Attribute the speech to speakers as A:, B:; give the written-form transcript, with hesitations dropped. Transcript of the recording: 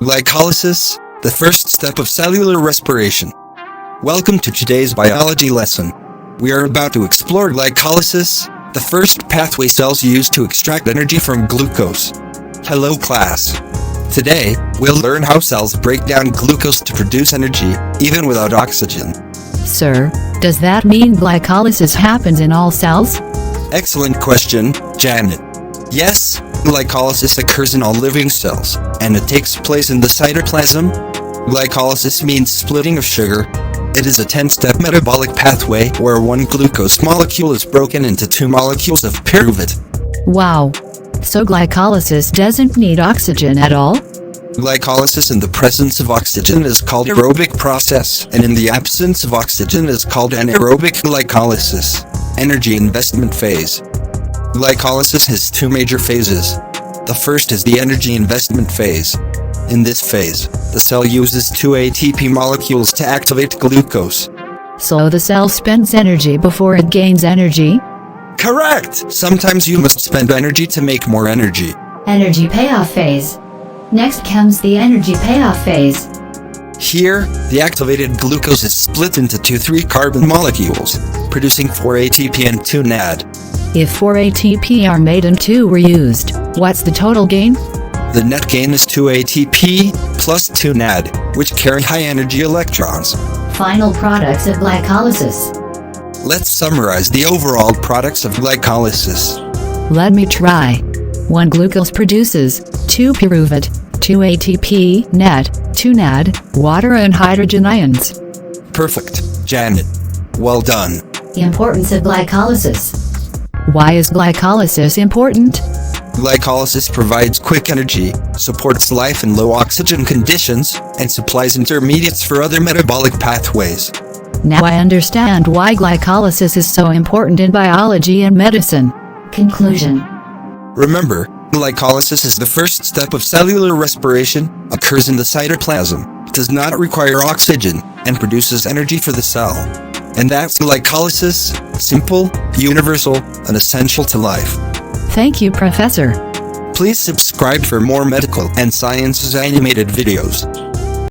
A: Glycolysis, the first step of cellular respiration. Welcome to today's biology lesson. We are about to explore glycolysis, the first pathway cells use to extract energy from glucose. Hello class. Today, we'll learn how cells break down glucose to produce energy, even without oxygen.
B: Sir, does that mean glycolysis happens in all cells?
A: Excellent question, Janet. Yes, glycolysis occurs in all living cells, and it takes place in the cytoplasm. Glycolysis means splitting of sugar. It is a 10-step metabolic pathway where one glucose molecule is broken into two molecules of pyruvate.
B: Wow. So glycolysis doesn't need oxygen at all?
A: Glycolysis in the presence of oxygen is called aerobic process, and in the absence of oxygen is called anaerobic glycolysis, energy investment phase. Glycolysis has two major phases. The first is the energy investment phase. In this phase, the cell uses two ATP molecules to activate glucose.
B: So the cell spends energy before it gains energy?
A: Correct! Sometimes you must spend energy to make more energy.
B: Energy payoff phase. Next comes the energy payoff phase.
A: Here, the activated glucose is split into two 3-carbon molecules, producing 4 ATP and 2 NAD.
B: If 4 ATP are made and 2 were used, what's the total gain?
A: The net gain is 2 ATP plus 2 NAD, which carry high-energy electrons.
B: Final products of glycolysis.
A: Let's summarize the overall products of glycolysis.
B: Let me try. 1 glucose produces 2 pyruvate, 2 ATP, net, 2 NAD, water and hydrogen ions.
A: Perfect, Janet. Well done.
B: Importance of glycolysis. Why is glycolysis important?
A: Glycolysis provides quick energy, supports life in low oxygen conditions, and supplies intermediates for other metabolic pathways.
B: Now I understand why glycolysis is so important in biology and medicine. Conclusion.
A: Remember, glycolysis is the first step of cellular respiration, occurs in the cytoplasm, does not require oxygen, and produces energy for the cell. And that's glycolysis, simple, universal, and essential to life.
B: Thank you, Professor.
A: Please subscribe for more medical and sciences animated videos.